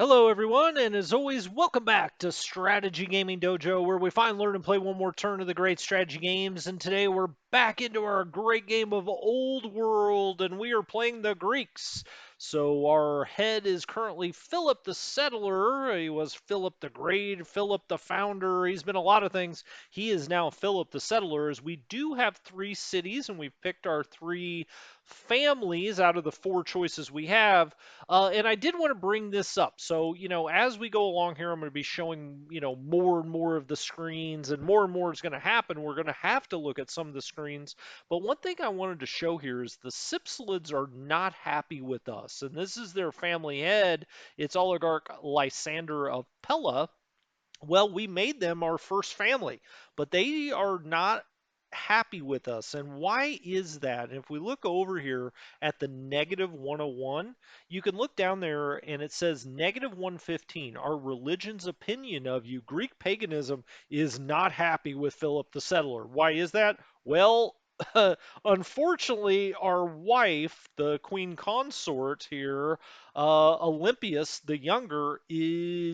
Hello, everyone, and as always, welcome back to Strategy Gaming Dojo, where we find, learn, and play one more turn of the great strategy games. And today we're back into our great game of Old World, and we are playing the Greeks. So our head is currently Philip the Settler. He was Philip the Great, Philip the Founder. He's been a lot of things. He is now Philip the Settler, as we do have three cities, and we've picked our three families out of the four choices we have. And I did want to bring this up. So, as we go along here, I'm going to be showing, more and more of the screens, and more is going to happen. We're going to have to look at some of the screens. But one thing I wanted to show here is the Sipslids are not happy with us. And this is their family head. It's oligarch Lysander of Pella. Well, we made them our first family, but they are not happy with us. And why is that? And if we look over here at the negative 101, you can look down there and it says negative 115. Our religion's opinion of you, Greek paganism, is not happy with Philip the Settler. Why is that? Well, unfortunately, our wife, the queen consort here, Olympias the younger,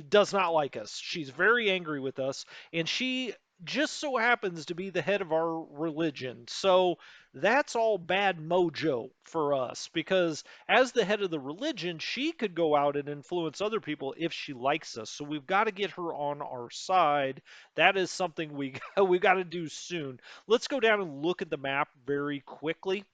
does not like us. She's very angry with us, and she just so happens to be the head of our religion. So that's all bad mojo for us because as the head of the religion, she could go out and influence other people if she likes us. So we've got to get her on our side. That is something we got to do soon. Let's go down and look at the map very quickly.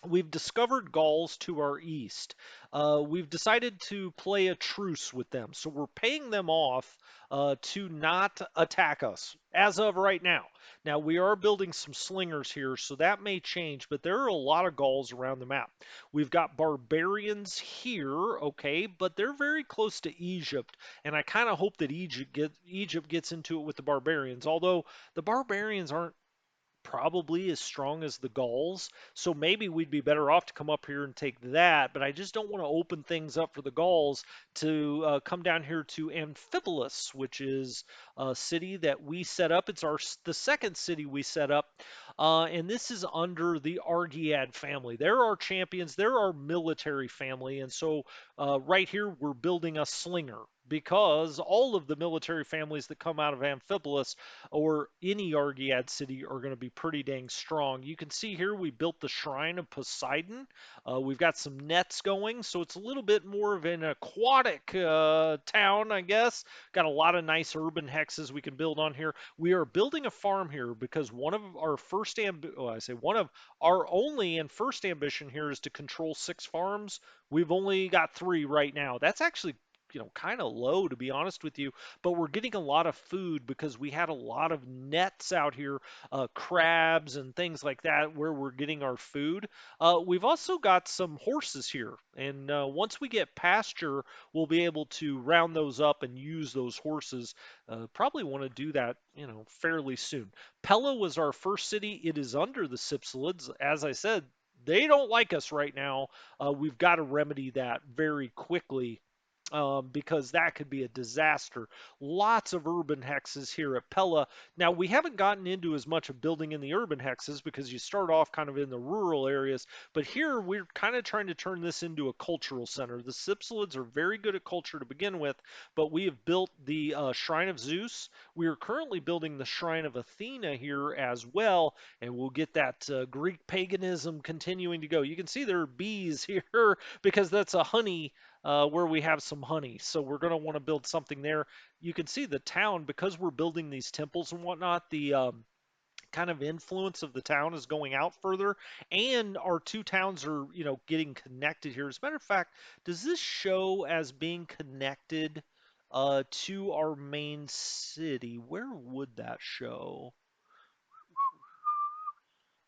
We've discovered Gauls to our east. We've decided to play a truce with them. So we're paying them off to not attack us as of right now. Now, we are building some slingers here, so that may change, but there are a lot of Gauls around the map. We've got barbarians here, okay, but they're very close to Egypt, and I kind of hope that Egypt gets into it with the barbarians, although the barbarians aren't probably as strong as the Gauls. So maybe we'd be better off to come up here and take that. But I just don't want to open things up for the Gauls to come down here to Amphipolis, which is a city that we set up. It's the second city we set up, and this is under the Argead family. They're our champions. They're our military family, and so right here we're building a slinger because all of the military families that come out of Amphipolis or any Argead city are going to be pretty dang strong. You can see here we built the Shrine of Poseidon. We've got some nets going, so it's a little bit more of an aquatic town, I guess. Got a lot of nice urban hexes we can build on here. We are building a farm here because one of our one of our only and first ambition here is to control 6 farms. We've only got 3 right now. That's actually kind of low to be honest with you, but we're getting a lot of food because we had a lot of nets out here, crabs and things like that, where we're getting our food. We've also got some horses here, and once we get pasture, we'll be able to round those up and use those horses. Probably want to do that, fairly soon. Pella was our first city. It is under the Cypselids. As I said, they don't like us right now. We've got to remedy that very quickly because that could be a disaster. Lots of urban hexes here at Pella. Now, we haven't gotten into as much of building in the urban hexes because you start off kind of in the rural areas, but here we're kind of trying to turn this into a cultural center. The Cypselids are very good at culture to begin with, but we have built the Shrine of Zeus. We are currently building the Shrine of Athena here as well, and we'll get that Greek paganism continuing to go. You can see there are bees here because that's a honey where we have some honey. So we're going to want to build something there. You can see the town, because we're building these temples and whatnot, the kind of influence of the town is going out further. And our two towns are, getting connected here. As a matter of fact, does this show as being connected to our main city? Where would that show?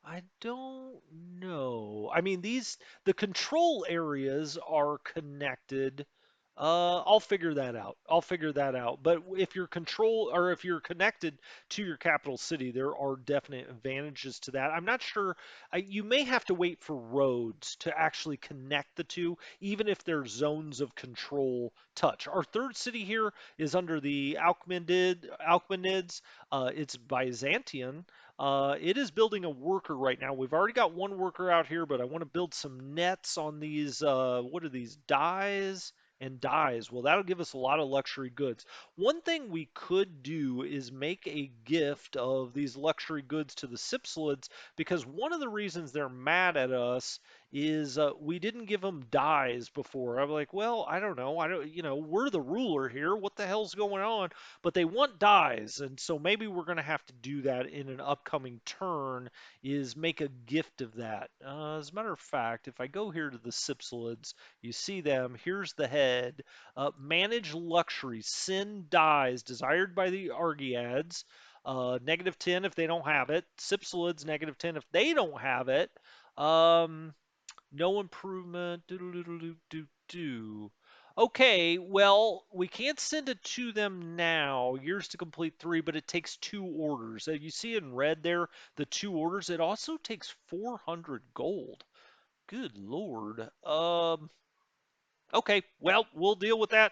I don't know. I mean, the control areas are connected. I'll figure that out. I'll figure that out. But if you're connected to your capital city, there are definite advantages to that. I'm not sure. You may have to wait for roads to actually connect the two, even if their zones of control touch. Our third city here is under the Alchemenids. It's Byzantium. It is building a worker right now. We've already got one worker out here, but I want to build some nets on these. What are these dyes? and dies. Well, that'll give us a lot of luxury goods. One thing we could do is make a gift of these luxury goods to the Sipslids because one of the reasons they're mad at us is we didn't give them dies before. I'm like, well, I don't know. I don't, we're the ruler here. What the hell's going on? But they want dies, and so maybe we're going to have to do that in an upcoming turn. Is make a gift of that. As a matter of fact, if I go here to the Sipslids, you see them. Here's the head. Manage luxury. Send dies desired by the Argiads. -10 if they don't have it. Sipslids -10 if they don't have it. Um, no improvement. Do. Okay, well, we can't send it to them now. Years to complete 3, but it takes 2 orders. You see in red there, the 2 orders. It also takes 400 gold. Good lord. Okay, well, we'll deal with that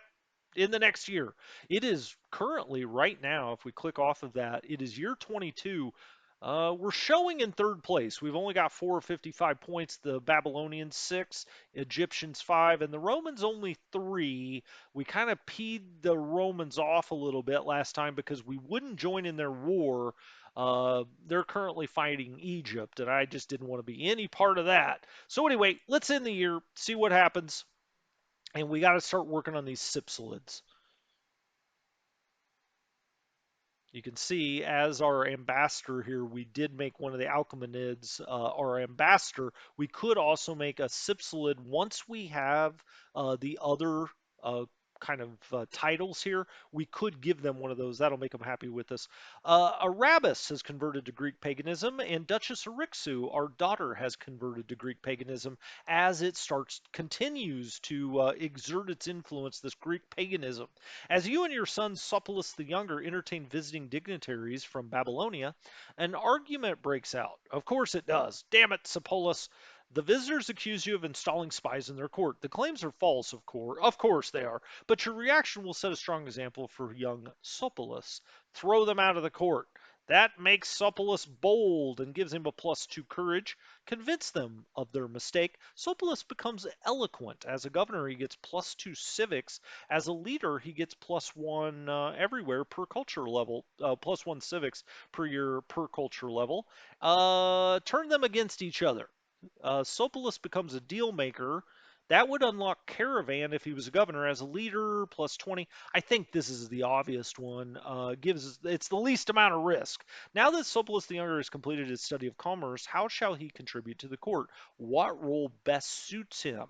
in the next year. It is currently, right now, if we click off of that, it is year 22. We're showing in third place. We've only got 455 points. The Babylonians 6, Egyptians 5, and the Romans only 3. We kind of peed the Romans off a little bit last time because we wouldn't join in their war. They're currently fighting Egypt, and I just didn't want to be any part of that. So anyway, let's end the year, see what happens. And we got to start working on these Sipslids. You can see as our ambassador here, we did make one of the Alchemenids our ambassador. We could also make a Sipslid once we have the other uh, kind of titles here. We could give them one of those. That'll make them happy with us. Arabis has converted to Greek paganism, and Duchess Arixu, our daughter, has converted to Greek paganism as it continues to exert its influence, this Greek paganism. As you and your son Supulus the Younger entertain visiting dignitaries from Babylonia, an argument breaks out. Of course it does. Damn it, Supulus. The visitors accuse you of installing spies in their court. The claims are false, of course. Of course they are. But your reaction will set a strong example for young Supulus. Throw them out of the court. That makes Supulus bold and gives him a +2 courage. Convince them of their mistake. Supulus becomes eloquent. As a governor, he gets +2 civics. As a leader, he gets +1 everywhere per culture level, +1 civics per year per culture level. Turn them against each other. Sopulus becomes a deal maker. That would unlock Caravan if he was a governor as a leader, +20. I think this is the obvious one. It's the least amount of risk. Now that Sopulus the Younger has completed his study of commerce, how shall he contribute to the court? What role best suits him?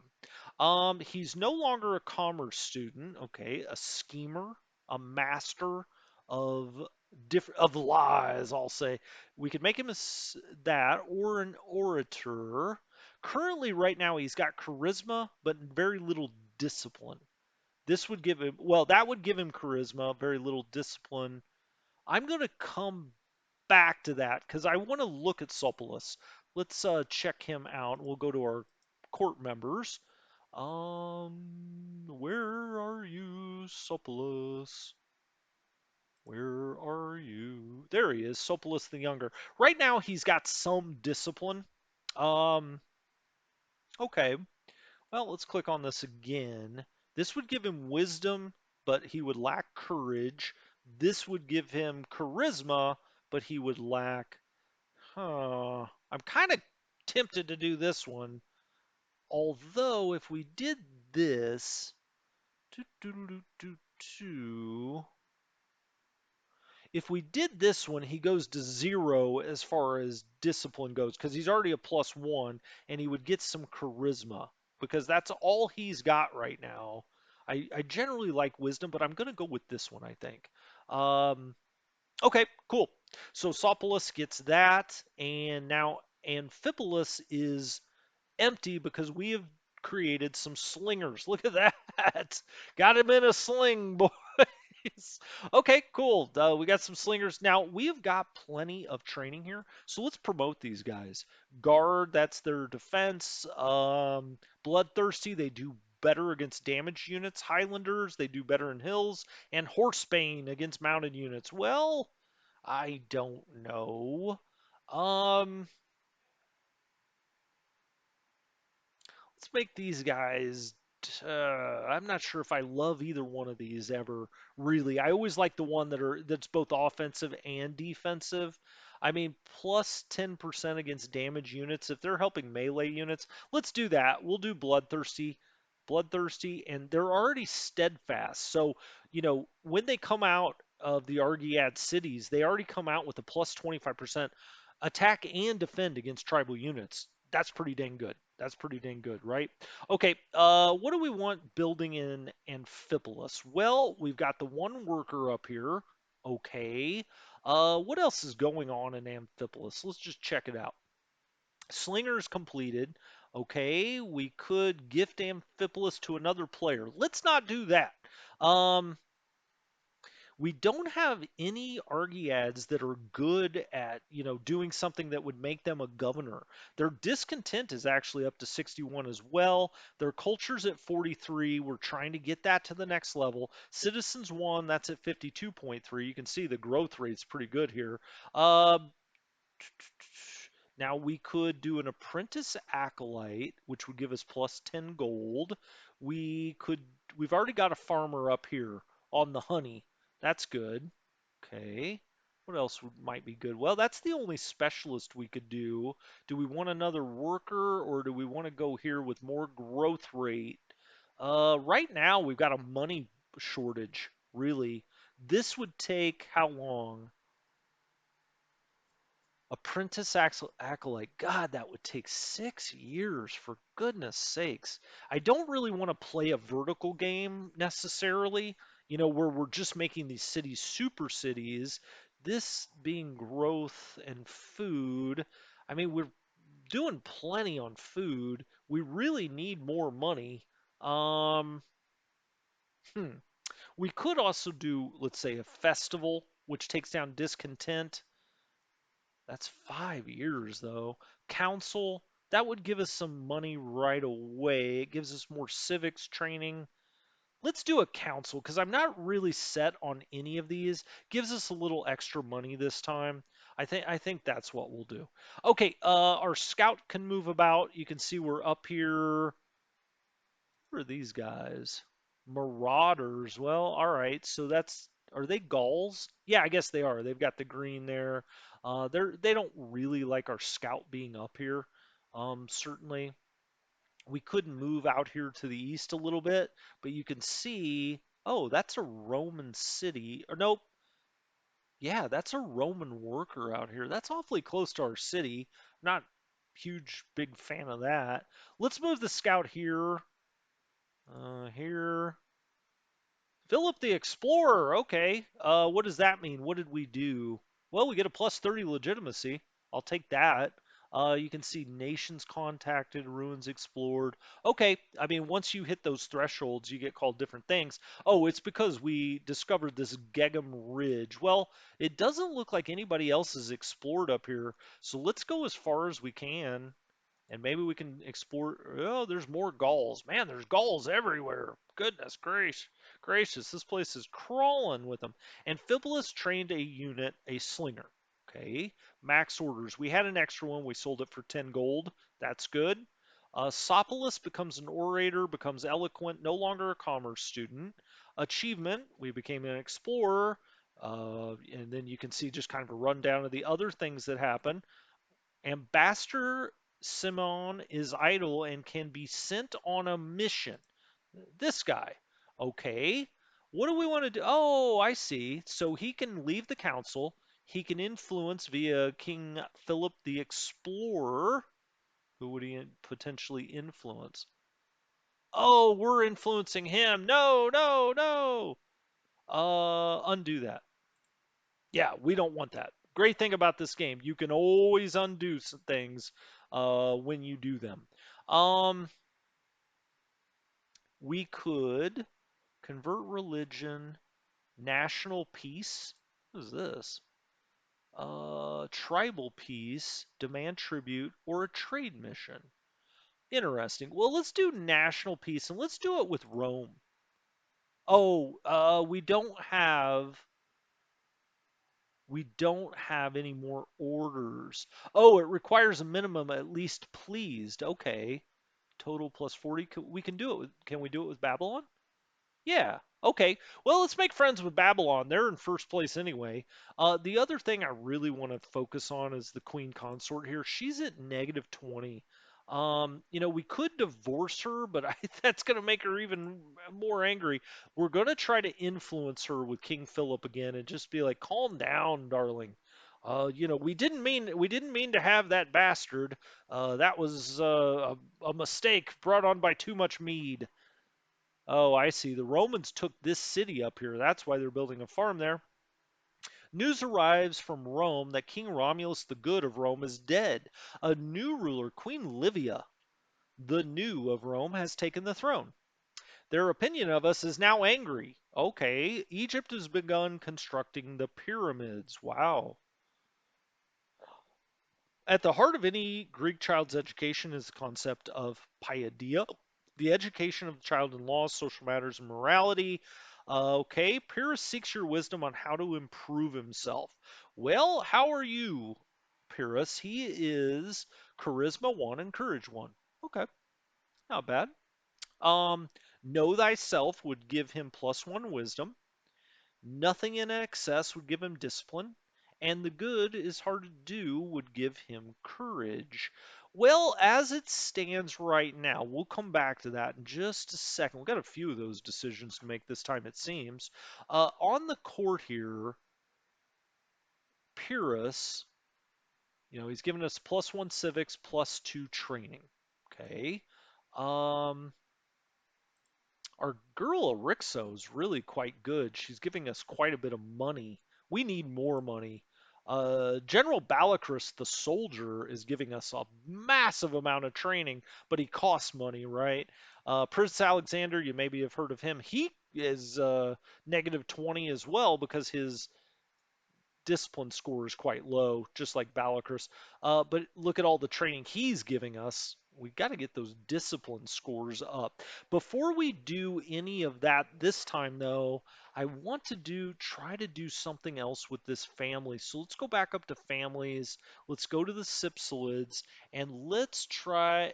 He's no longer a commerce student, okay, a schemer, a master of of lies, I'll say. We could make him that or an orator. Currently, right now, he's got charisma, but very little discipline. This would give him, well, that would give him charisma, very little discipline. I'm going to come back to that because I want to look at Sopulus. Let's check him out. We'll go to our court members. Where are you, Sopulus? Where are you? There he is, Sopulus the Younger. Right now, he's got some discipline. Um, okay. Well, let's click on this again. This would give him wisdom, but he would lack courage. This would give him charisma, but he would lack. I'm kind of tempted to do this one. Although, if we did this, do, do, do, do, do, if we did this one, he goes to 0 as far as discipline goes because he's already a +1 and he would get some charisma because that's all he's got right now. I generally like wisdom, but I'm going to go with this one, I think. Um, okay, cool. So Sopolis gets that, and now Amphipolis is empty because we have created some slingers. Look at that. Got him in a sling, boys. Okay, cool. We got some slingers. Now, we have got plenty of training here, so let's promote these guys. Guard, that's their defense. Bloodthirsty, they do better against damaged units. Highlanders, they do better in hills. And Horsebane against mounted units. Well, I don't know. Let's make these guys I'm not sure if I love either one of these ever really. I always like the one that's both offensive and defensive. I mean, plus 10% against damage units if they're helping melee units. Let's do that. We'll do bloodthirsty, and they're already steadfast. So, when they come out of the Argiad cities, they already come out with a plus 25% attack and defend against tribal units. That's pretty dang good. That's pretty dang good, right? Okay, what do we want building in Amphipolis? Well, we've got the one worker up here. Okay. What else is going on in Amphipolis? Let's just check it out. Slinger's completed. Okay, we could gift Amphipolis to another player. Let's not do that. Um, we don't have any Argiads that are good at, doing something that would make them a governor. Their discontent is actually up to 61 as well. Their culture's at 43. We're trying to get that to the next level. Citizens 1, that's at 52.3. You can see the growth rate's pretty good here. Uh, Now we could do an apprentice acolyte, which would give us plus 10 gold. We could we've already got a farmer up here on the honey. That's good. Okay. What else might be good? Well, that's the only specialist we could do. Do we want another worker or do we want to go here with more growth rate? Right now we've got a money shortage, really. This would take how long? Apprentice Acolyte. God, that would take 6 years, for goodness sakes. I don't really want to play a vertical game necessarily, where we're just making these cities super cities. This being growth and food. I mean, we're doing plenty on food. We really need more money. Um, hmm. We could also do, let's say, a festival, which takes down discontent. That's 5 years, though. Council, that would give us some money right away. It gives us more civics training. Let's do a council because I'm not really set on any of these. Gives us a little extra money this time. I think that's what we'll do. Okay, our scout can move about. You can see we're up here. Who are these guys? Marauders. Well, all right. So are they Gauls? Yeah, I guess they are. They've got the green there. They don't really like our scout being up here. Certainly we could move out here to the east a little bit, but you can see, oh, that's a Roman city. Or nope. Yeah, that's a Roman worker out here. That's awfully close to our city. Not huge big fan of that. Let's move the scout here. Here. Philip the Explorer. Okay. What does that mean? What did we do? Well, we get a plus 30 legitimacy. I'll take that. You can see nations contacted, ruins explored. Okay. I mean, once you hit those thresholds, you get called different things. Oh, it's because we discovered this Gegum Ridge. Well, it doesn't look like anybody else has explored up here. So let's go as far as we can and maybe we can explore. Oh, there's more Gauls. Man, there's Gauls everywhere. Goodness gracious, this place is crawling with them. Amphipolis trained a unit, a slinger. Okay, max orders. We had an extra one. We sold it for 10 gold. That's good. Sopolis becomes an orator, becomes eloquent, no longer a commerce student. Achievement, we became an explorer. And then you can see just kind of a rundown of the other things that happen. Ambassador Simon is idle and can be sent on a mission. This guy. Okay. What do we want to do? Oh, I see. So he can leave the council. He can influence via King Philip the Explorer. Who would he potentially influence? Oh, we're influencing him. No, no, no. Undo that. Yeah, we don't want that. Great thing about this game, you can always undo some things when you do them. Um, we could convert religion, national peace. What is this? Tribal peace, demand tribute, or a trade mission. Interesting. Well, let's do national peace and let's do it with Rome. Oh, we don't have any more orders. Oh, it requires a minimum at least pleased. Okay. Total plus 40. We can do it. Can we do it with Babylon? Yeah. Okay. Well, let's make friends with Babylon. They're in first place anyway. The other thing I really want to focus on is the queen consort here. She's at negative 20. We could divorce her, but that's going to make her even more angry. We're going to try to influence her with King Philip again and just be like, "Calm down, darling. We didn't mean to have that bastard. That was a mistake brought on by too much mead." Oh, I see. The Romans took this city up here. That's why they're building a farm there. News arrives from Rome that King Romulus the Good of Rome is dead. A new ruler, Queen Livia, the new of Rome, has taken the throne. Their opinion of us is now angry. Okay, Egypt has begun constructing the pyramids. Wow. At the heart of any Greek child's education is the concept of paideia, the education of the child in laws, social matters, and morality. Okay, Pyrrhus seeks your wisdom on how to improve himself. Well, how are you, Pyrrhus? He is charisma 1 and courage 1. Okay, not bad. Um, know thyself would give him plus 1 wisdom. Nothing in excess would give him discipline, and the good is hard to do would give him courage. Well, as it stands right now, we'll come back to that in just a second. We've got a few of those decisions to make this time, it seems. On the court here, Pyrrhus, he's given us plus 1 civics, plus 2 training. Okay. Um, Our girl Arixo is really quite good. She's giving us quite a bit of money. We need more money. General Balakris, the soldier, is giving us a massive amount of training, but he costs money, right? Prince Alexander, you maybe have heard of him. He is negative 20 as well because his discipline score is quite low, just like Balakris. But look at all the training he's giving us. We got to get those discipline scores up. Before we do any of that this time, though, I want to try to do something else with this family. So let's go back up to families. Let's go to the Cypselids and let's try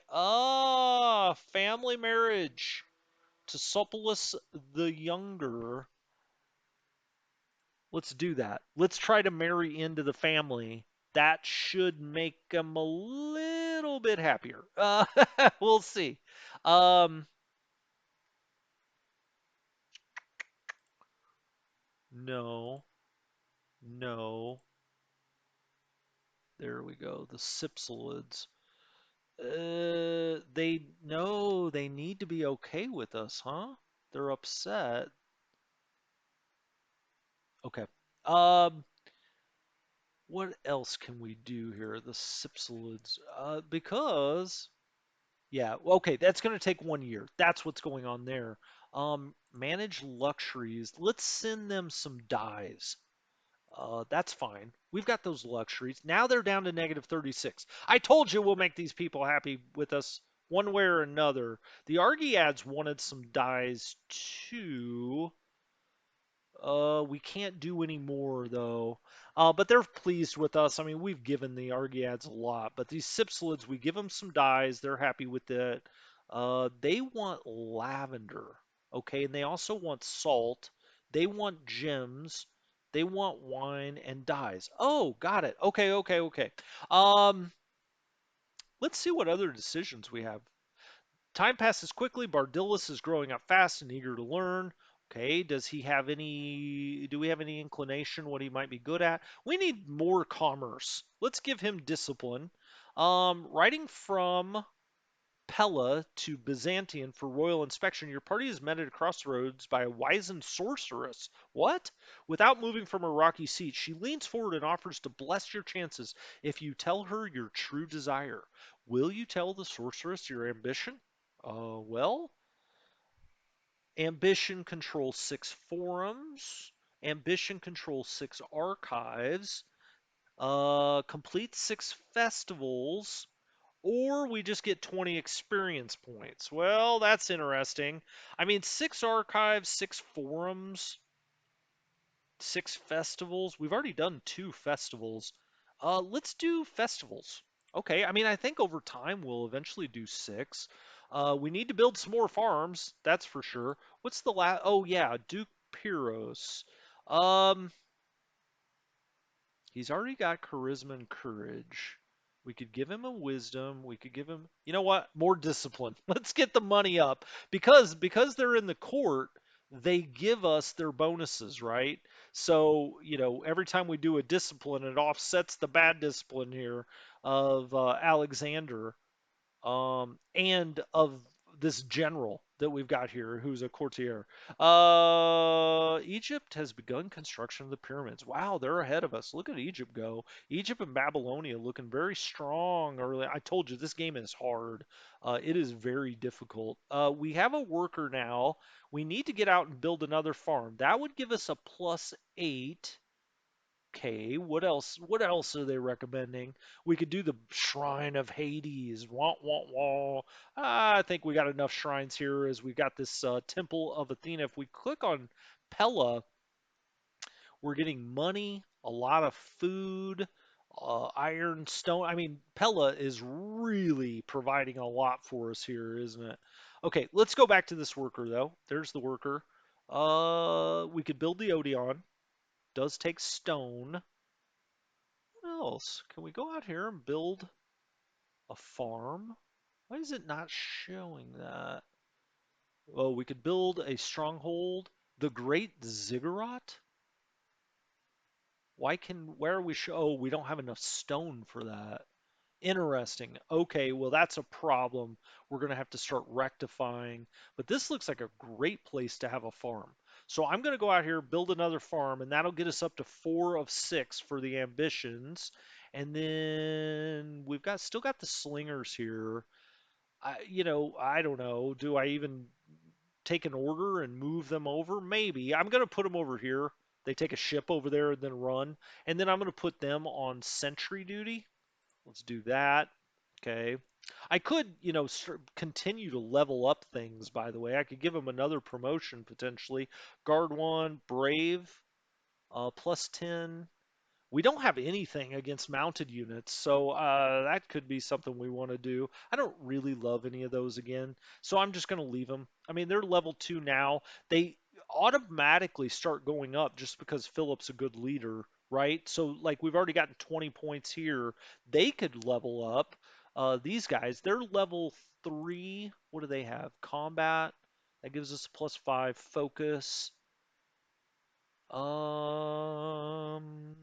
family marriage to Supulus the Younger. Let's do that. Let's try to marry into the family. That should make them a little bit happier. We'll see. Um, no, no. There we go. The Cypselids. They no, they need to be okay with us, huh? They're upset. Okay. Um, what else can we do here? The Cypselids. Because yeah, well, okay, that's going to take 1 year. That's what's going on there. Manage luxuries. Let's send them some dies. That's fine. We've got those luxuries. Now they're down to negative 36. I told you we'll make these people happy with us one way or another. The Argiads wanted some dies too. We can't do any more though. But they're pleased with us. I mean, we've given the Argiads a lot, but these Cypselids, we give them some dyes. They're happy with it. They want lavender, okay, and they also want salt. They want gems. They want wine and dyes. Oh, got it. Okay, okay, okay. Um, let's see what other decisions we have. Time passes quickly. Bardillus is growing up fast and eager to learn. Okay, do we have any inclination what he might be good at? We need more commerce. Let's give him discipline. Writing from Pella to Byzantium for royal inspection, your party is met at a crossroads by a wizened sorceress. What? Without moving from her rocky seat, she leans forward and offers to bless your chances if you tell her your true desire. Will you tell the sorceress your ambition? Well, ambition controls 6 forums. Ambition controls 6 archives. Complete 6 festivals. Or we just get 20 experience points. Well, that's interesting. I mean, 6 archives, 6 forums, 6 festivals. We've already done 2 festivals. Let's do festivals. Okay, I mean, I think over time we'll eventually do 6. We need to build some more farms, that's for sure. What's the last? Oh yeah, Duke Pyros. Um, he's already got charisma and courage. We could give him a wisdom. We could give him, you know what? More discipline. Let's get the money up because they're in the court, they give us their bonuses, right? So, every time we do a discipline, it offsets the bad discipline here of Alexander and of this general that we've got here, who's a courtier. Egypt has begun construction of the pyramids. Wow, they're ahead of us. Look at Egypt go. Egypt and Babylonia looking very strong early. I told you this game is hard. It is very difficult. We have a worker now. We need to get out and build another farm. That would give us a +8. Okay, what else? What else are they recommending? We could do the Shrine of Hades. Wah, wah, wah. I think we got enough shrines here as we got this Temple of Athena. If we click on Pella, we're getting money, a lot of food, iron, stone. I mean, Pella is really providing a lot for us here, isn't it? Okay, let's go back to this worker, though. There's the worker. We could build the Odeon. Does take stone. What else? Can we go out here and build a farm? Why is it not showing that? Oh, we could build a stronghold. The Great Ziggurat? Where are we oh, we don't have enough stone for that. Interesting. Okay, well, that's a problem we're going to have to start rectifying. But this looks like a great place to have a farm. So I'm going to go out here, build another farm, and that'll get us up to 4 of 6 for the ambitions. And then we've got still got the slingers here. I don't know. Do I even take an order and move them over? Maybe. I'm going to put them over here. They take a ship over there and then run. And then I'm going to put them on sentry duty. Let's do that. Okay. I could, continue to level up things, by the way. I could give them another promotion potentially. Guard 1, Brave, +10. We don't have anything against mounted units, so that could be something we want to do. I don't really love any of those again, so I'm just going to leave them. I mean, they're level 2 now. They automatically start going up just because Philip's a good leader, right? So, like, we've already gotten 20 points here. They could level up. These guys, they're level 3. What do they have? Combat. That gives us a +5. Focus. Um,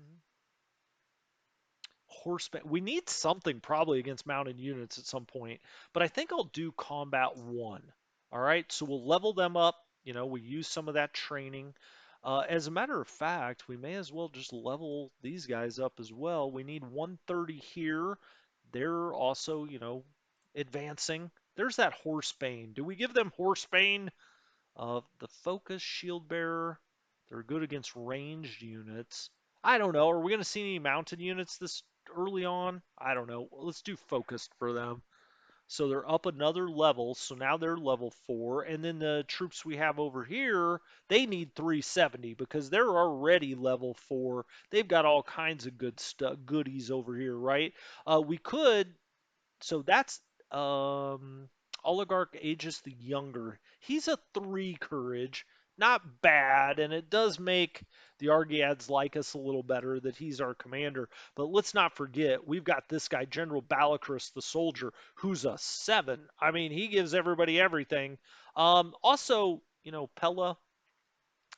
Horseback. We need something probably against mounted units at some point, but I think I'll do combat 1. All right, so we'll level them up. We use some of that training. As a matter of fact, we may as well just level these guys up as well. We need 130 here. They're also, advancing. There's that Horsebane. Do we give them Horsebane? The Focus Shield Bearer, they're good against ranged units. I don't know. Are we going to see any mounted units this early on? I don't know. Let's do Focused for them. So they're up another level. So now they're level 4. And then the troops we have over here, they need 370 because they're already level 4. They've got all kinds of good stuff, goodies over here, right? We could so that's um Oligarch Aegis the Younger. He's a 3 courage. Not bad, and it does make the Argeads like us a little better that he's our commander. But let's not forget, we've got this guy, General Balakris the Soldier, who's a 7. I mean, he gives everybody everything. Also, Pella,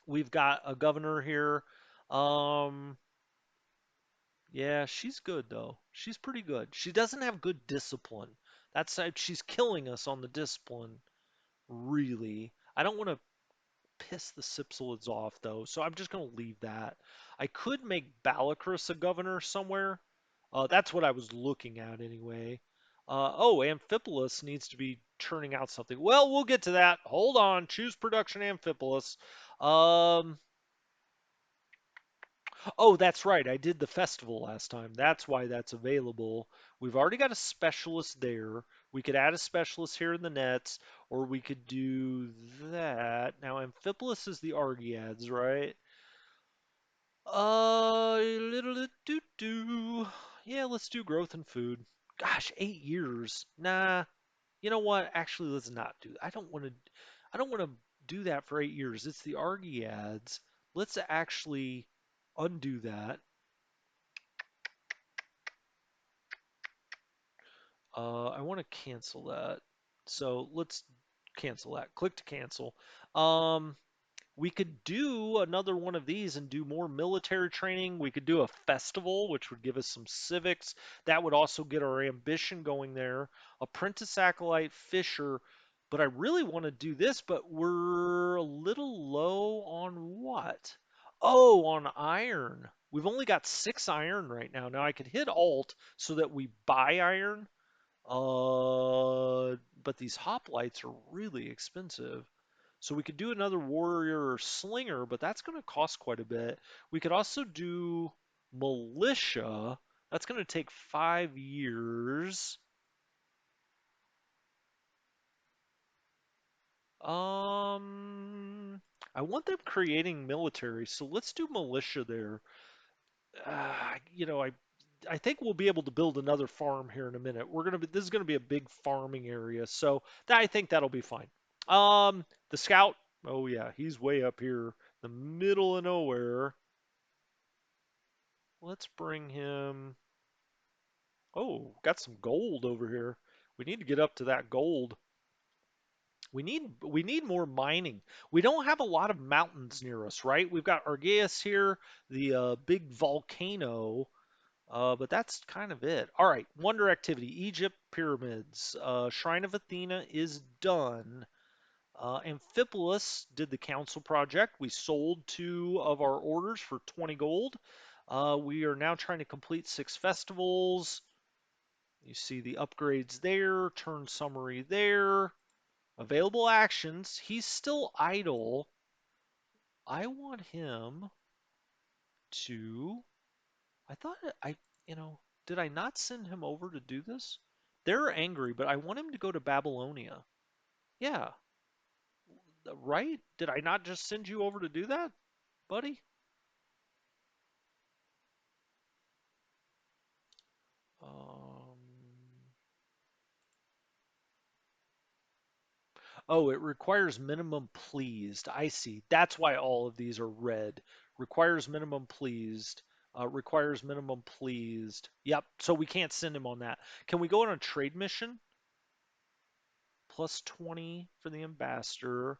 we've got a governor here. Um, yeah, she's good though. She's pretty good. She doesn't have good discipline. She's killing us on the discipline, really. I don't want to piss the Sipselids off though, so I'm just gonna leave that. I could make Balakris a governor somewhere. That's what I was looking at anyway. Oh, Amphipolis needs to be churning out something. Well, we'll get to that. Hold on. Choose production Amphipolis. Um, Oh, that's right. I did the festival last time. That's why that's available. We've already got a specialist there. We could add a specialist here in the nets, or we could do that. Now, Amphipolis is the Argeads, right? Little do do. Yeah, let's do growth and food. Gosh, 8 years. Nah, You know what? Actually, let's not do. I don't want to. I don't want to do that for 8 years. It's the Argiads. Let's actually undo that. I want to cancel that. So let's cancel that. Click to cancel. Um, we could do another one of these and do more military training. We could do a festival, which would give us some civics. That would also get our ambition going there. Apprentice acolyte fisher. But I really want to do this, but we're a little low on what? Oh, on iron. We've only got 6 iron right now. Now I could hit Alt so that we buy iron. But these hoplites are really expensive. So we could do another warrior or slinger, but that's going to cost quite a bit. We could also do militia. That's going to take 5 years. Um, I want them creating military, so let's do militia there. I think we'll be able to build another farm here in a minute. This is gonna be a big farming area, so I think that'll be fine. The scout. Oh yeah, he's way up here, the middle of nowhere. Let's bring him. Oh, got some gold over here. We need to get up to that gold. We need more mining. We don't have a lot of mountains near us, right? We've got Argeus here, the big volcano. But that's kind of it. All right, wonder activity. Egypt pyramids. Shrine of Athena is done. Amphipolis did the council project. We sold 2 of our orders for 20 gold. We are now trying to complete 6 festivals. You see the upgrades there, turn summary there. Available actions. He's still idle. I want him to. I thought you know, did I not send him over to do this? They're angry, but I want him to go to Babylonia. Yeah, right? Did I not just send you over to do that, buddy? Um, oh, it requires minimum pleased. I see. That's why all of these are red. Requires minimum pleased. Requires minimum pleased. Yep. So we can't send him on that. Can we go on a trade mission? Plus 20 for the ambassador.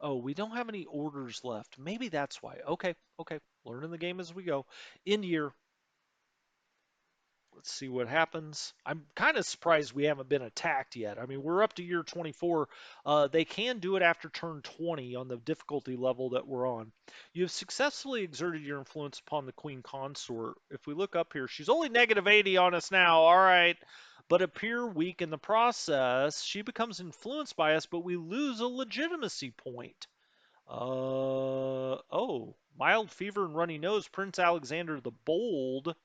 Oh, we don't have any orders left. Maybe that's why. Okay, okay. Learning the game as we go. End year. Let's see what happens. I'm kind of surprised we haven't been attacked yet. I mean, we're up to year 24. They can do it after turn 20 on the difficulty level that we're on. You have successfully exerted your influence upon the queen consort. If we look up here, she's only negative 80 on us now. All right. But appear weak in the process. She becomes influenced by us, but we lose a legitimacy point. Oh, mild fever and runny nose. Prince Alexander the Bold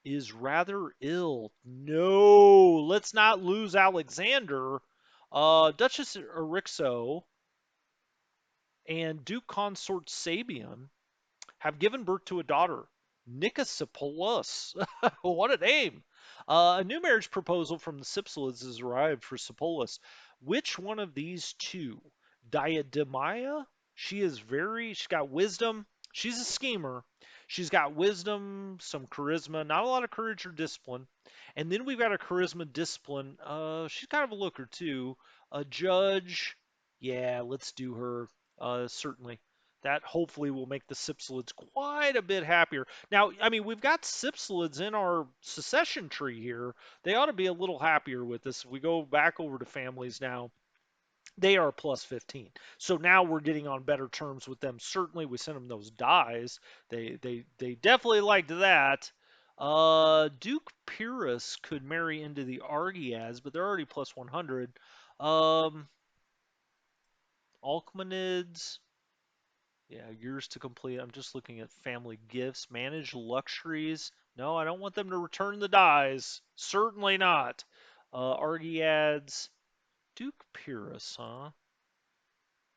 is rather ill. No, let's not lose Alexander. Duchess Erixo and Duke Consort Sabian have given birth to a daughter, Nicosia. What a name! A new marriage proposal from the Cypselids has arrived for Sipolis. Which one of these two? Diademia? She's got wisdom. She's a schemer. She's got wisdom, some charisma, not a lot of courage or discipline. And then we've got a charisma discipline. She's kind of a looker too. A judge. Yeah, let's do her. Certainly. That hopefully will make the Cypselids quite a bit happier. Now, I mean, we've got Cypselids in our succession tree here. They ought to be a little happier with this. If we go back over to families now, they are plus 15. So now we're getting on better terms with them. Certainly, we sent them those dies. They definitely liked that. Duke Pyrrhus could marry into the Argiads, but they're already plus 100. Um, Alcmenids. Yeah, years to complete. I'm just looking at family gifts. Manage luxuries. No, I don't want them to return the dies. Certainly not. Argiads. Duke Pyrrhus, huh?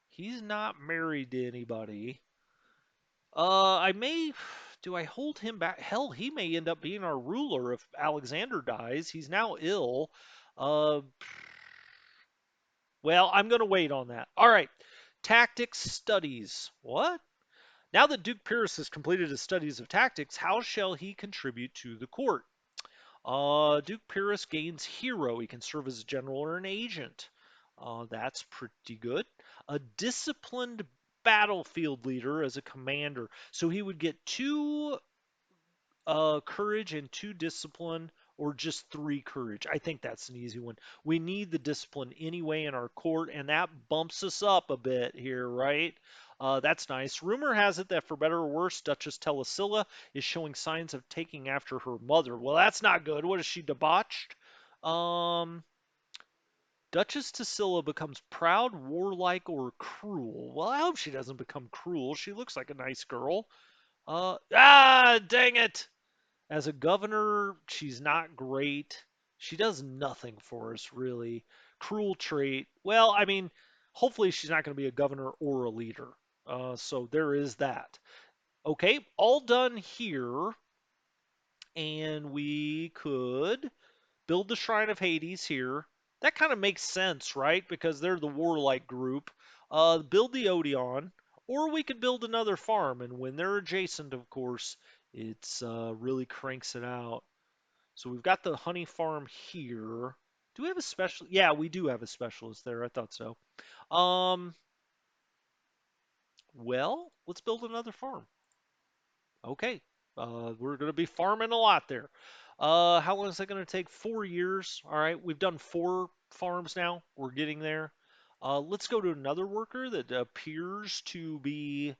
He's not married to anybody. I may. Do I hold him back? Hell, he may end up being our ruler if Alexander dies. He's now ill. Uh, well, I'm going to wait on that. All right. Tactics studies. What? Now that Duke Pyrrhus has completed his studies of tactics, how shall he contribute to the court? Duke Pyrrhus gains hero. He can serve as a general or an agent. That's pretty good. A disciplined battlefield leader as a commander. So he would get two courage and two discipline, or just three courage. I think that's an easy one. We need the discipline anyway in our court, and that bumps us up a bit here, right? That's nice. Rumor has it that for better or worse, Duchess Telesilla is showing signs of taking after her mother. Well, that's not good. What is she, debauched? Um, Duchess Tassila becomes proud, warlike, or cruel. Well, I hope she doesn't become cruel. She looks like a nice girl. Dang it! As a governor, she's not great. She does nothing for us, really. Cruel trait. Well, I mean, hopefully she's not going to be a governor or a leader. So there is that. Okay, all done here. And we could build the Shrine of Hades here. That kind of makes sense, right? Because they're the warlike group. Build the Odeon. Or we could build another farm. And when they're adjacent, of course, it's really cranks it out. So we've got the honey farm here. Do we have a special? Yeah, we do have a specialist there. I thought so. Um, well, let's build another farm. Okay. We're going to be farming a lot there. How long is that going to take? 4 years. All right. We've done 4 farms now. We're getting there. Let's go to another worker that appears to be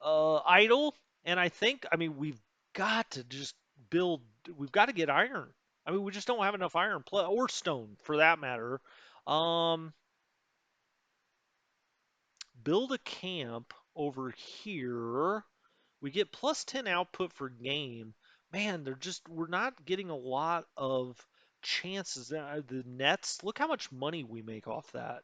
idle. And I mean, we've got to just build, we've got to get iron. I mean, we just don't have enough iron or stone for that matter. Um, Build a camp over here. We get plus 10 output for game. Man, we're not getting a lot of chances. The nets, look how much money we make off that,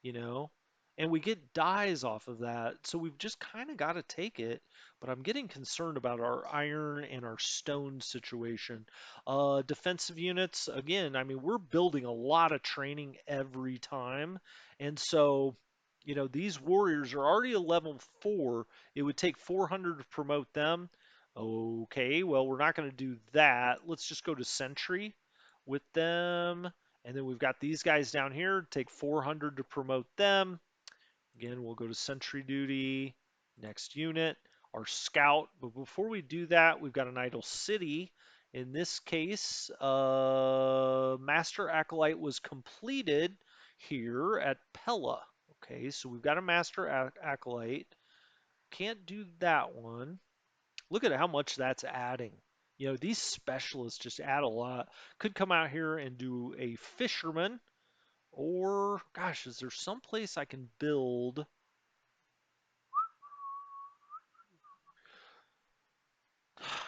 you know? And we get dies off of that. So we've just kind of got to take it. But I'm getting concerned about our iron and our stone situation. Defensive units, again, I mean, we're building a lot of training every time. And so, these warriors are already a level 4. It would take 400 to promote them. Okay, well, we're not going to do that. Let's just go to Sentry with them. And then we've got these guys down here. Take 400 to promote them. Again, we'll go to Sentry Duty. Next unit, our Scout. But before we do that, we've got an idle city. In this case, Master Acolyte was completed here at Pella. Okay, so we've got a Master Acolyte. Can't do that one. Look at how much that's adding. These specialists just add a lot. Could come out here and do a fisherman. Or, gosh, is there some place I can build?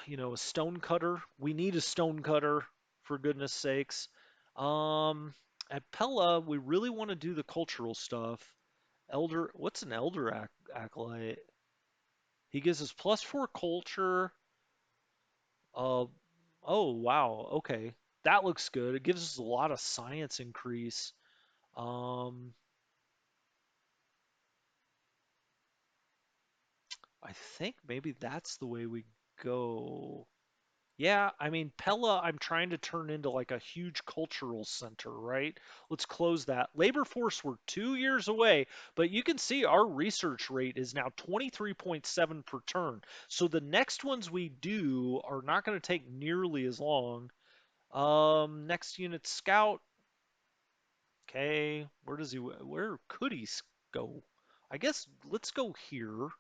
A stone cutter. We need a stone cutter, for goodness sakes. Um, at Pella, we really want to do the cultural stuff. What's an elder acolyte? He gives us +4 culture. Uh, oh wow, okay, that looks good. It gives us a lot of science increase. Um, I think maybe that's the way we go. Yeah, I mean, Pella, I'm trying to turn into like a huge cultural center, right? Let's close that. Labor force, we're 2 years away, but you can see our research rate is now 23.7 per turn. So the next ones we do are not going to take nearly as long. Next unit, Scout. Okay, where could he go? I guess let's go here.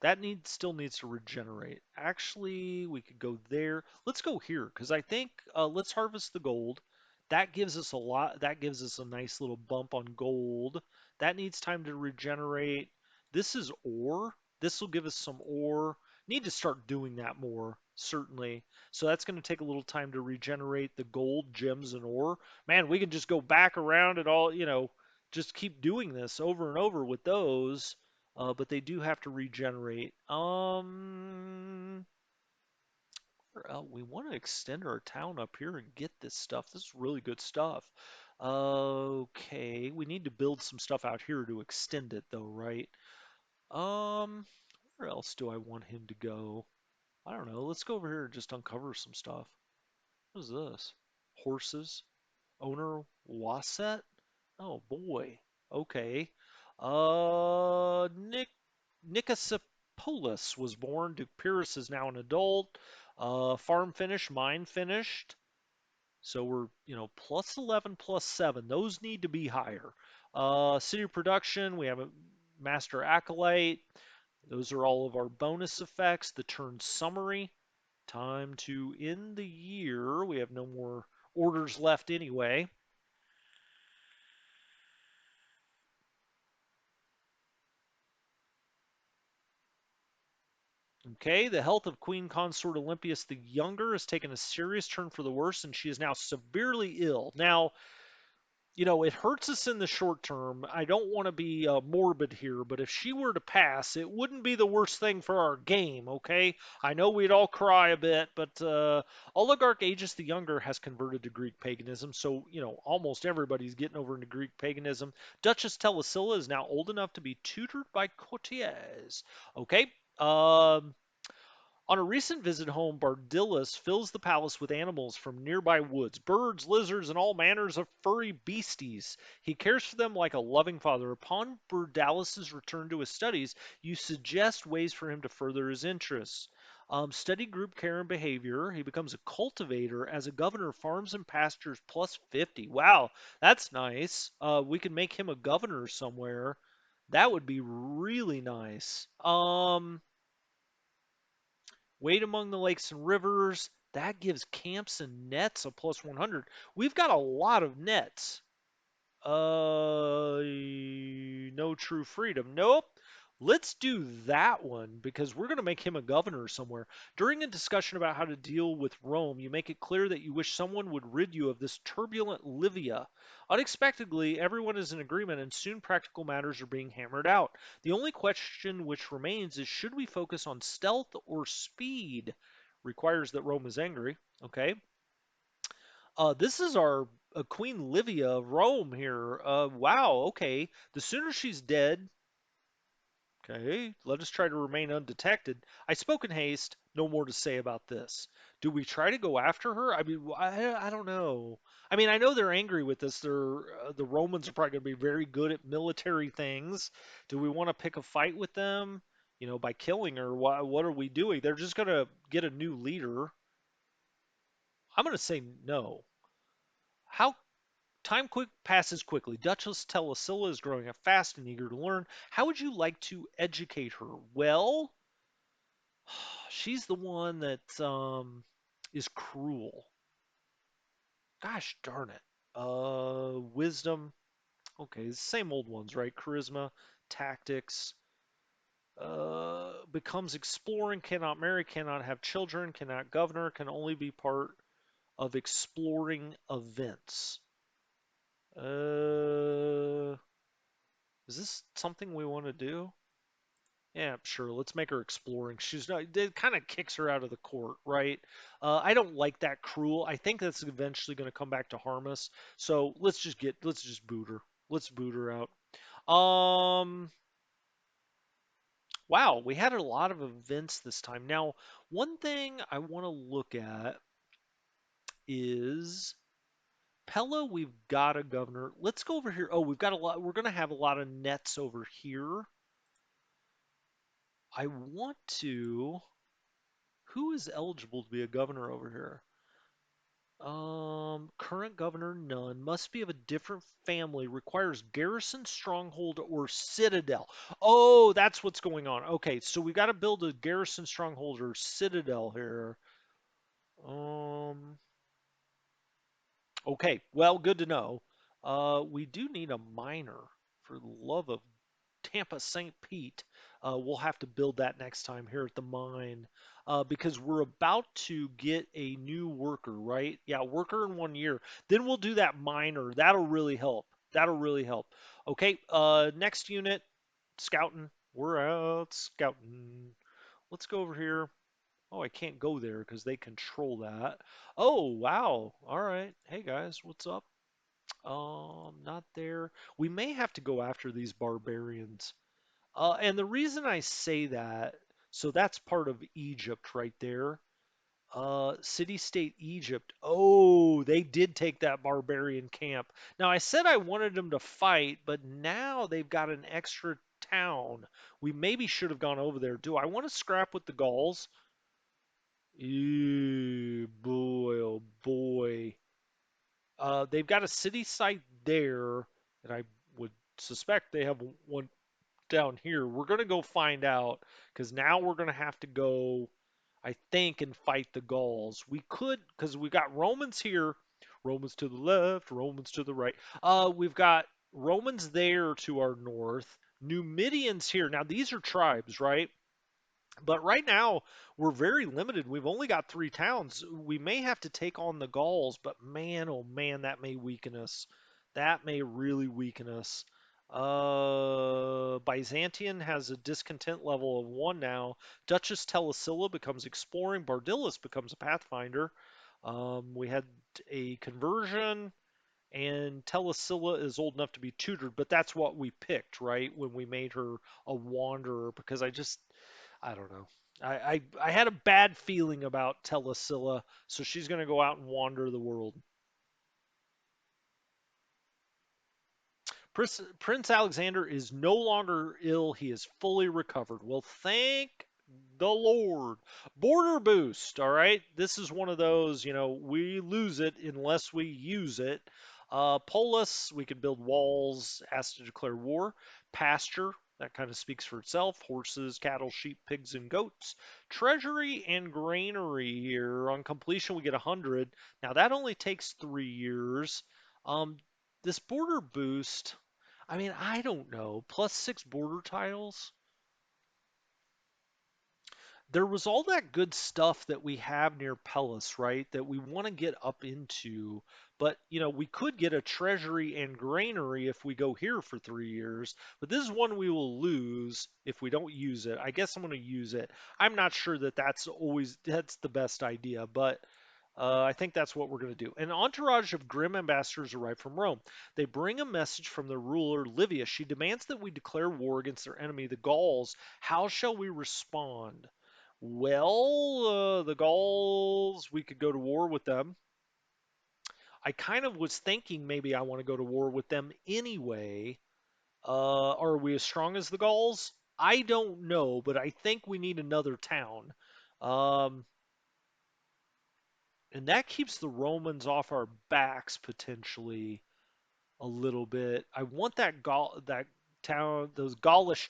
That still needs to regenerate. Actually, we could go there. Let's go here because I think let's harvest the gold. That gives us a lot. That gives us a nice little bump on gold. That needs time to regenerate. This is ore. This will give us some ore. Need to start doing that more, certainly. So that's going to take a little time to regenerate the gold, gems, and ore. Man, we can just go back around and all, just keep doing this over and over with those. but they do have to regenerate. We want to extend our town up here and get this stuff. This is really good stuff. Okay, we need to build some stuff out here to extend it, though, right? Um, where else do I want him to go? I don't know. Let's go over here and just uncover some stuff. What is this? Horses? Owner Wasset? Oh boy. Okay. Nick Nikosipolis was born. Duke Pyrrhus is now an adult. Farm finished, mine finished. So we're, plus 11, plus 7. Those need to be higher. City production, we have a master acolyte. Those are all of our bonus effects. The turn summary. Time to end the year. We have no more orders left anyway. Okay, the health of Queen Consort Olympias the Younger has taken a serious turn for the worse, and she is now severely ill. Now, it hurts us in the short term. I don't want to be morbid here, but if she were to pass, it wouldn't be the worst thing for our game, okay? I know we'd all cry a bit, but Oligarch Aegis the Younger has converted to Greek paganism, so, almost everybody's getting over into Greek paganism. Duchess Telesilla is now old enough to be tutored by courtiers. Okay, on a recent visit home, Bardillus fills the palace with animals from nearby woods birds, lizards, and all manners of furry beasties. He cares for them like a loving father. Upon Bardalis's return to his studies, you suggest ways for him to further his interests. Study group care and behavior. He becomes a cultivator as a governor, farms and pastures plus 50. Wow, that's nice. We can make him a governor somewhere. That would be really nice. Wade among the lakes and rivers. That gives camps and nets a plus 100. We've got a lot of nets. No true freedom. Nope. Let's do that one because we're going to make him a governor somewhere. During a discussion about how to deal with Rome, you make it clear that you wish someone would rid you of this turbulent Livia. Unexpectedly, everyone is in agreement and soon practical matters are being hammered out. The only question which remains is should we focus on stealth or speed? Requires that Rome is angry. Okay. This is our Queen Livia of Rome here. Wow, okay. The sooner she's dead, okay, let us try to remain undetected. I spoke in haste, no more to say about this. Do we try to go after her? I mean, I don't know. I mean, I know they're angry with us. The Romans are probably going to be very good at military things. Do we want to pick a fight with them? By killing her, what are we doing? They're just going to get a new leader. I'm going to say no. How Time passes quickly. Duchess Telesilla is growing up fast and eager to learn. How would you like to educate her? Well, she's the one that is cruel. Gosh darn it. Wisdom. Okay, the same old ones, right? Charisma, tactics. Becomes exploring, cannot marry, cannot have children, cannot governor, can only be part of exploring events. Uh, is this something we want to do? Yeah, sure. Let's make her exploring. She's not. It kind of kicks her out of the court, right? I don't like that cruel. I think that's eventually going to come back to harm us. So let's just boot her. Let's boot her out. Um, wow, we had a lot of events this time. Now, one thing I want to look at is Pella. We've got a governor. Let's go over here. Oh, we've got a lot. We're going to have a lot of nets over here. I want to. Who is eligible to be a governor over here? Current governor, none. Must be of a different family. Requires garrison, stronghold, or citadel. Oh, that's what's going on. Okay, so we got to build a garrison, stronghold, or citadel here. Um, okay, well, good to know. We do need a miner for the love of Tampa St. Pete. We'll have to build that next time here at the mine because we're about to get a new worker, right? Yeah, worker in 1 year. Then we'll do that miner. That'll really help. That'll really help. Okay, next unit, scouting. We're out scouting. Let's go over here. Oh, I can't go there because they control that. Oh, wow. All right. Hey guys, what's up? Not there. We may have to go after these barbarians. And the reason I say that, so that's part of Egypt right there. City-state Egypt. Oh, they did take that barbarian camp. Now, I said I wanted them to fight, but now they've got an extra town. We maybe should have gone over there. Do I want to scrap with the Gauls? Ew, boy, oh boy. They've got a city site there, and I would suspect they have one down here. We're going to go find out because now we're going to have to go, I think, and fight the Gauls. We could, because we got Romans here, Romans to the left, Romans to the right. We've got Romans there to our north, Numidians here. Now, these are tribes, right? But right now, we're very limited. We've only got three towns. We may have to take on the Gauls, but man, oh man, that may weaken us. That may really weaken us. Byzantium has a discontent level of 1 now. Duchess Telesilla becomes exploring. Bardillus becomes a pathfinder. We had a conversion, and Telesilla is old enough to be tutored, but that's what we picked, right? When we made her a wanderer, because I don't know. I had a bad feeling about Telesilla, so she's going to go out and wander the world. Prince Alexander is no longer ill. He is fully recovered. Well, thank the Lord. Border boost. All right. This is one of those, we lose it unless we use it. Polis, we can build walls, asked to declare war. Pasture, that kind of speaks for itself. Horses, cattle, sheep, pigs, and goats. Treasury and granary here. On completion, we get 100. Now, that only takes 3 years. Um, this border boost, I mean, I don't know. +6 border tiles. There was all that good stuff that we have near Pellis, right? That we want to get up into. But, we could get a treasury and granary if we go here for 3 years. But this is one we will lose if we don't use it. I guess I'm going to use it. I'm not sure that that's the best idea, but I think that's what we're going to do. An entourage of grim ambassadors arrive from Rome. They bring a message from the ruler Livia. She demands that we declare war against their enemy, the Gauls. How shall we respond? Well, the Gauls, we could go to war with them. I kind of was thinking maybe I want to go to war with them anyway. Are we as strong as the Gauls? I don't know, but I think we need another town. Um, and that keeps the Romans off our backs potentially a little bit. I want that town, those Gaulish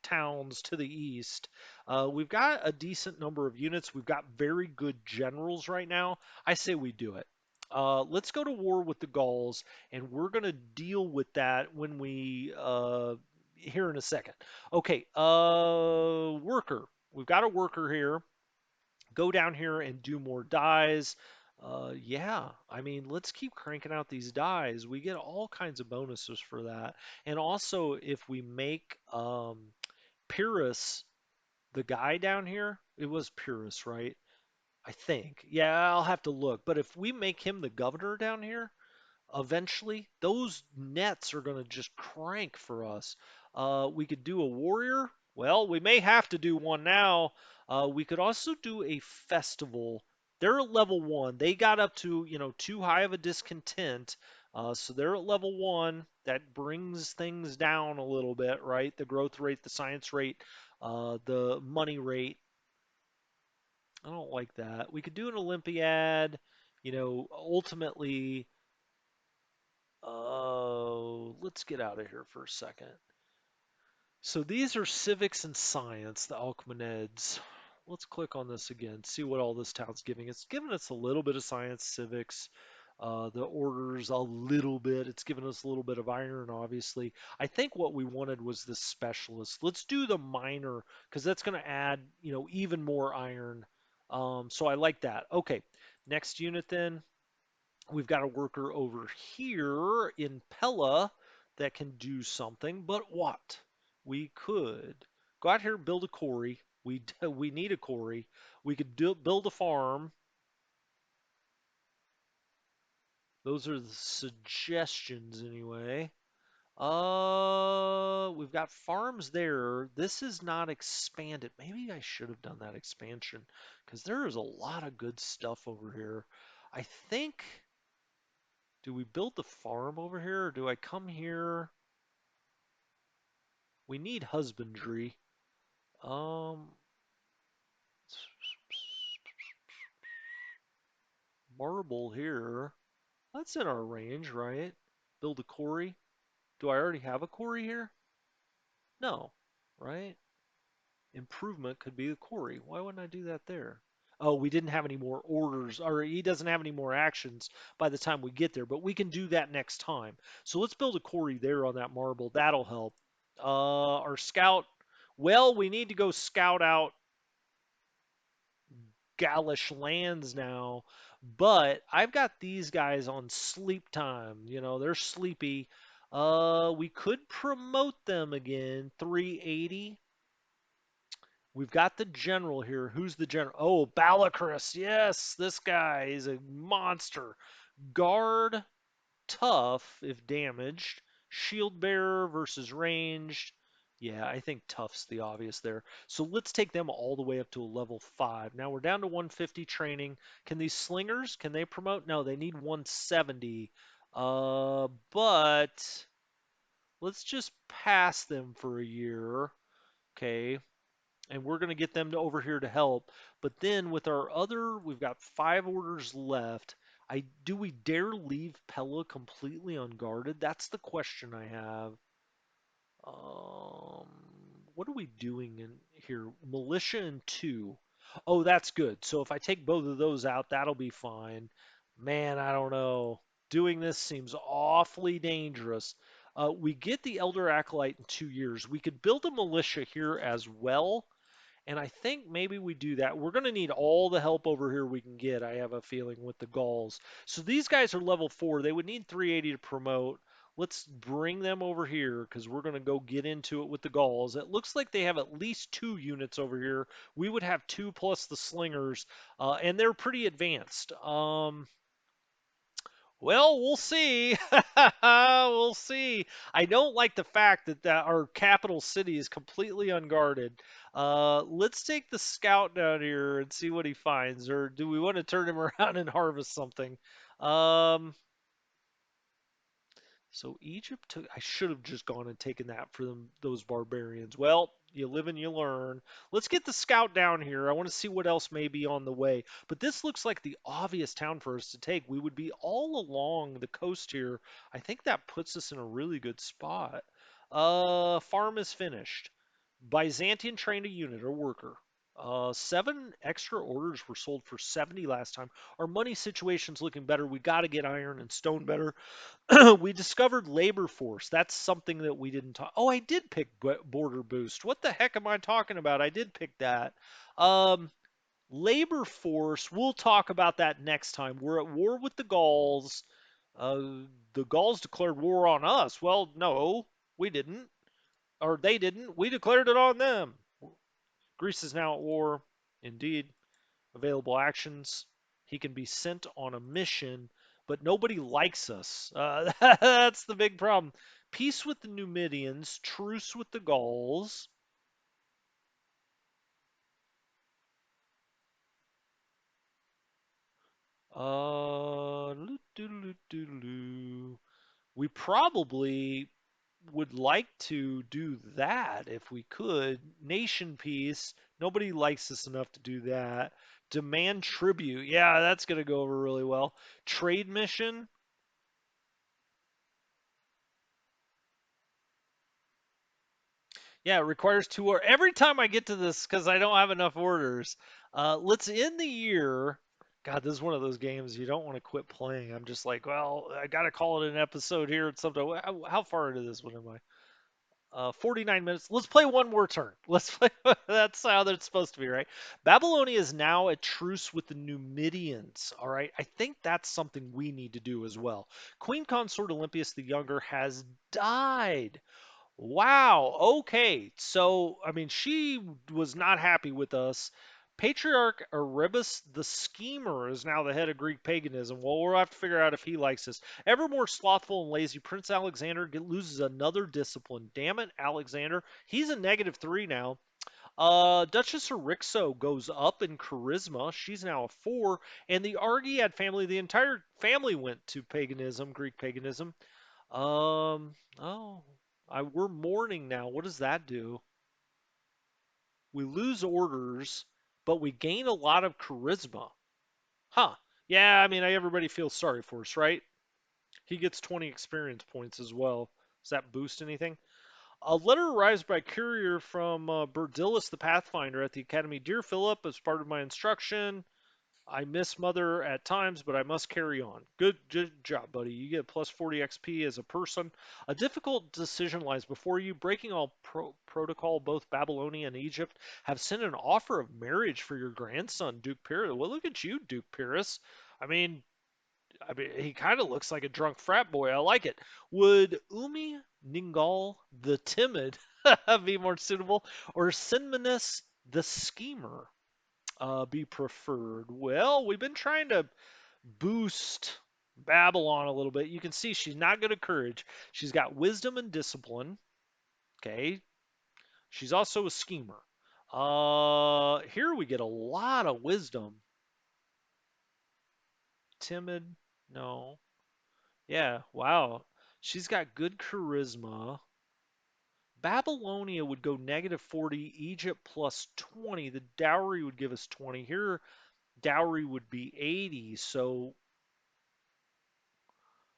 towns to the east. We've got a decent number of units. We've got very good generals right now. I say we do it. Let's go to war with the Gauls, and we're going to deal with that when we here in a second. Okay, worker. We've got a worker here. Go down here and do more dies. Yeah, I mean, let's keep cranking out these dies. We get all kinds of bonuses for that. And also, if we make Pyrrhus the guy down here, it was Pyrrhus, right? I think. Yeah, I'll have to look. But if we make him the governor down here, eventually those nets are going to just crank for us. We could do a warrior. Well, we may have to do one now. We could also do a festival. They're at level 1. They got up to, too high of a discontent. So they're at level 1. That brings things down a little bit, right? The growth rate, the science rate, the money rate. I don't like that. We could do an Olympiad. Ultimately, let's get out of here for a second. So these are civics and science, the Alcmenids. Let's click on this again, see what all this town's giving. It's giving us a little bit of science, civics, the orders a little bit. It's given us a little bit of iron, obviously. I think what we wanted was the specialist. Let's do the minor because that's going to add, even more iron. So I like that. Okay, next unit then. We've got a worker over here in Pella that can do something, but what? we could go out here and build a quarry. We need a quarry. We could build a farm. Those are the suggestions anyway. We've got farms there. This is not expanded. Maybe I should have done that expansion because there is a lot of good stuff over here. I think, do we build the farm over here or do I come here? We need husbandry. Um, Marble here. That's in our range, right? Build a quarry. Do I already have a quarry here? No, right? Improvement could be the quarry. Why wouldn't I do that there? Oh, we didn't have any more orders, or he doesn't have any more actions by the time we get there, but we can do that next time. So let's build a quarry there on that marble. That'll help. Our scout, well, we need to go scout out Gaulish lands now, but I've got these guys on sleep time. They're sleepy. We could promote them again, 380. We've got the general here. Who's the general? Oh, Balakris. Yes, this guy is a monster. Guard, tough if damaged. Shield bearer versus ranged. Yeah, I think tough's the obvious there. So let's take them all the way up to a level 5. Now we're down to 150 training. Can these slingers, can they promote? No, they need 170. But let's just pass them for a year. Okay, and we're going to get them to over here to help. But then with our other, we've got 5 orders left. Do we dare leave Pella completely unguarded? That's the question I have. Um, what are we doing in here? Militia and 2. Oh, that's good. So if I take both of those out, that'll be fine. Man, I don't know. Doing this seems awfully dangerous. We get the Elder Acolyte in 2 years. We could build a militia here as well, and I think maybe we do that. We're going to need all the help over here we can get, I have a feeling, with the Gauls. So these guys are level 4. They would need 380 to promote. Let's bring them over here because we're going to go get into it with the Gauls. It looks like they have at least 2 units over here. We would have 2 plus the slingers, and they're pretty advanced. Well, we'll see. We'll see. I don't like the fact that our capital city is completely unguarded. Let's take the scout down here and see what he finds, or do we want to turn him around and harvest something? Um, so Egypt took. I should have just gone and taken that for those barbarians. Well, you live and you learn. Let's get the scout down here. I want to see what else may be on the way. But this looks like the obvious town for us to take. We would be all along the coast here. I think that puts us in a really good spot. Farm is finished. Byzantium trained a unit or worker. 7 extra orders were sold for 70 last time. Our money situation's looking better. We got to get iron and stone better. We discovered labor force. That's something that we didn't talk. Oh, I did pick border boost. What the heck am I talking about? I did pick that. Um, Labor force. We'll talk about that next time. We're at war with the Gauls. The Gauls declared war on us. Well, no, we didn't, or they didn't. We declared it on them. Greece is now at war. Indeed. Available actions. He can be sent on a mission, but nobody likes us. That's the big problem. Peace with the Numidians, truce with the Gauls. Uh, we probably would like to do that if we could. Nation peace. Nobody likes us enough to do that. Demand tribute. Yeah, that's going to go over really well. Trade mission. Yeah, it requires 2 or every time I get to this because I don't have enough orders. Let's end the year. God, this is one of those games you don't want to quit playing. I'm just like, well, I got to call it an episode here at some time. How far into this one am I? 49 minutes. Let's play one more turn. Let's play. That's how that's supposed to be, right? Babylonia is now at truce with the Numidians. All right. I think that's something we need to do as well. Queen Consort Olympias the Younger has died. Wow. Okay. So, I mean, she was not happy with us. Patriarch Erebus the Schemer is now the head of Greek paganism. Well, we'll have to figure out if he likes this. Ever more slothful and lazy, Prince Alexander loses another discipline. Damn it, Alexander. He's a -3 now. Duchess Erixo goes up in charisma. She's now a 4. And the Argead family, the entire family went to paganism, Greek paganism. Oh, we're mourning now. What does that do? We lose orders, but we gain a lot of charisma. Huh. Yeah, I mean, everybody feels sorry for us, right? He gets 20 experience points as well. Does that boost anything? A letter arrives by courier from Berdillus the Pathfinder at the Academy. Dear Philip, as part of my instruction, I miss Mother at times, but I must carry on. Good job, buddy. You get plus 40 XP as a person. A difficult decision lies before you. Breaking all protocol, both Babylonia and Egypt have sent an offer of marriage for your grandson, Duke Pyrrhus. Well, look at you, Duke Pyrrhus. I mean, he kind of looks like a drunk frat boy. I like it. Would Umi Ningal the Timid be more suitable, or Sinmanus the Schemer be preferred? Well, we've been trying to boost Babylon a little bit. You can see she's not good at courage. She's got wisdom and discipline. Okay. She's also a schemer. Here we get a lot of wisdom. Timid. No. Yeah. Wow. She's got good charisma. Babylonia would go -40, Egypt plus 20. The dowry would give us 20. Here, dowry would be 80. So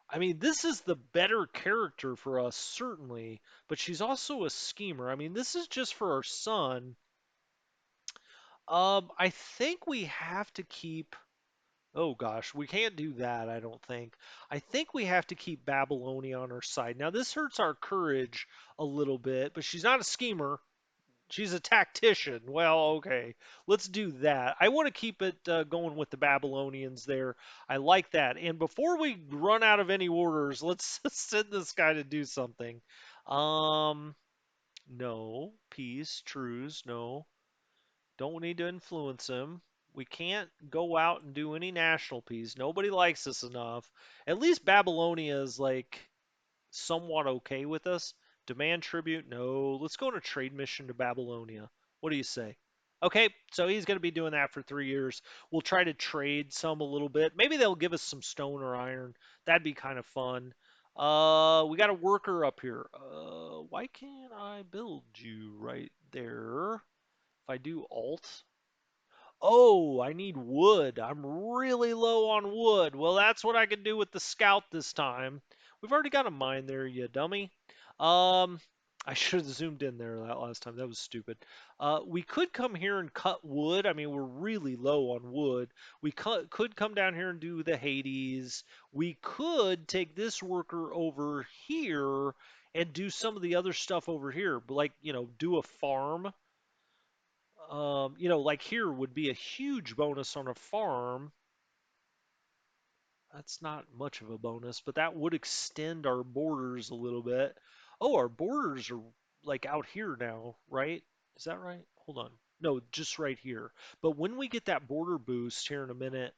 I mean, this is the better character for us, certainly, but she's also a schemer. I mean, this is just for our son. I think we have to keep. Oh gosh, we can't do that, I don't think. I think we have to keep Babylonia on our side. Now, this hurts our courage a little bit, but she's not a schemer. She's a tactician. Well, okay, let's do that. I want to keep it going with the Babylonians there. I like that. And before we run out of any orders, let's send this guy to do something. Um, no, peace, truce, no. Don't need to influence him. We can't go out and do any national peace. Nobody likes us enough. At least Babylonia is like somewhat okay with us. Demand tribute? No. Let's go on a trade mission to Babylonia. What do you say? Okay, so he's going to be doing that for 3 years. We'll try to trade some a little bit. Maybe they'll give us some stone or iron. That'd be kind of fun. We got a worker up here. Why can't I build you right there? If I do Alt, oh, I need wood. I'm really low on wood. Well, that's what I can do with the scout this time. We've already got a mine there, you dummy. Um, I should have zoomed in there that last time. That was stupid. We could come here and cut wood. I mean, we're really low on wood. We could come down here and do the Hades. We could take this worker over here and do some of the other stuff over here, like, do a farm. Like here would be a huge bonus on a farm. That's not much of a bonus, but that would extend our borders a little bit. Oh, our borders are like out here now, right? Is that right? Hold on. No, just right here. But when we get that border boost here in a minute,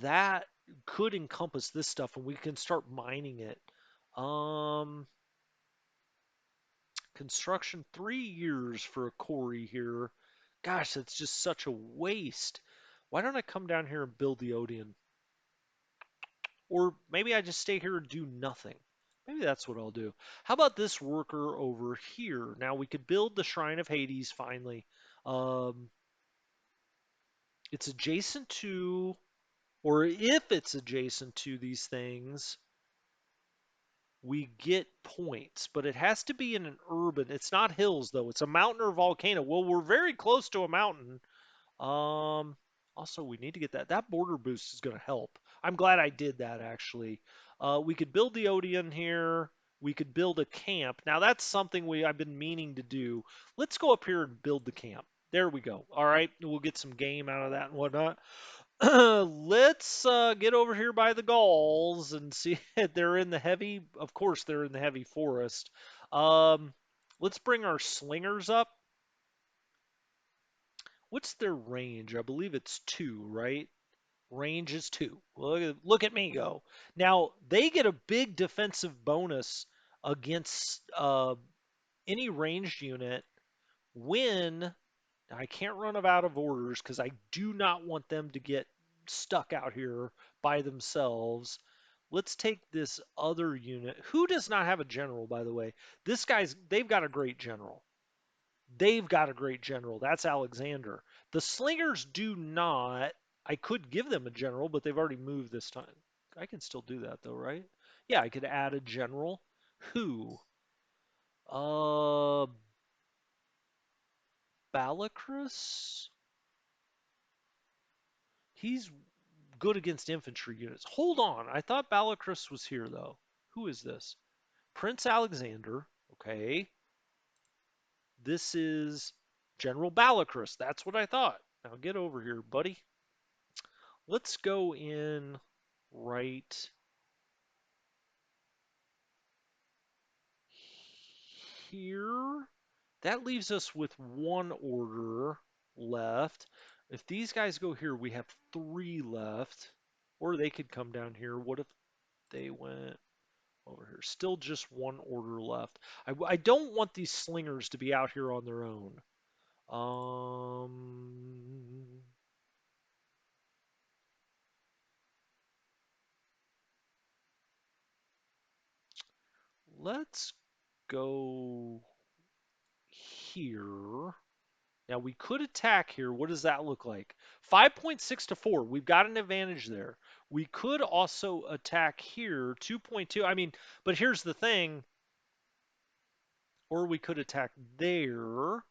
that could encompass this stuff and we can start mining it. Um, Construction 3 years for a quarry here. Gosh, that's just such a waste. Why don't I come down here and build the Odeon? Or maybe I just stay here and do nothing. Maybe that's what I'll do. How about this worker over here? Now we could build the Shrine of Hades finally. Um, it's adjacent to, or if it's adjacent to these things, we get points, but it has to be in an urban. It's not hills though. It's a mountain or volcano. Well, we're very close to a mountain. Um, Also, we need to get that border boost is going to help. I'm glad I did that actually. We could build the Odeon here. We could build a camp. Now that's something I've been meaning to do. Let's go up here and build the camp. There we go. All right, we'll get some game out of that and whatnot. Let's get over here by the Gauls and see. They're in the heavy. Of course, they're in the heavy forest. Um, let's bring our slingers up. What's their range? I believe it's 2, right? Range is 2. Look at me go. Now, they get a big defensive bonus against any ranged unit when I can't run them out of orders because I do not want them to get stuck out here by themselves. Let's take this other unit. Who does not have a general, by the way? They've got a great general. They've got a great general. That's Alexander. The slingers do not. I could give them a general, but they've already moved this time. I can still do that though, right? Yeah, I could add a general. Who? Uh, Balacrus? He's good against infantry units. Hold on. I thought Balacrus was here though. Who is this? Prince Alexander. Okay. This is General Balacrus. That's what I thought. Now get over here, buddy. Let's go in right here. That leaves us with one order left. If these guys go here, we have 3 left. Or they could come down here. What if they went over here? Still just one order left. I don't want these slingers to be out here on their own. Um, let's go here. Now we could attack here. What does that look like? 5.6 to 4. We've got an advantage there. We could also attack here. 2.2. I mean, but here's the thing. Or we could attack there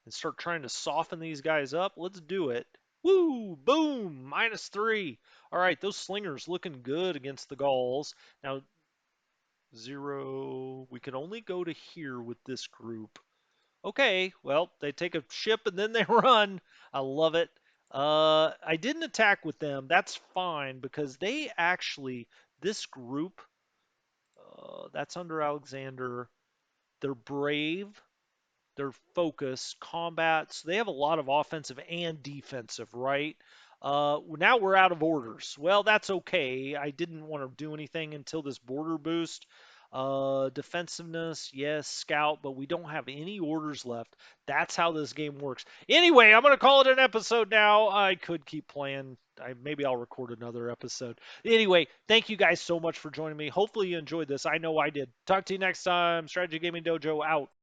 and start trying to soften these guys up. Let's do it. Woo! Boom! -3. All right, those slingers looking good against the Gauls. Now, 0. We can only go to here with this group. Okay, well, they take a ship and then they run. I love it. I didn't attack with them. That's fine because they actually, this group, that's under Alexander. They're brave. They're focused, combat. So they have a lot of offensive and defensive, right? Now we're out of orders. Well, that's okay. I didn't want to do anything until this border boost. Defensiveness, yes, scout, but we don't have any orders left. That's how this game works. Anyway, I'm going to call it an episode now. I could keep playing. Maybe I'll record another episode. Anyway, thank you guys so much for joining me. Hopefully you enjoyed this. I know I did. Talk to you next time. Strategy Gaming Dojo out.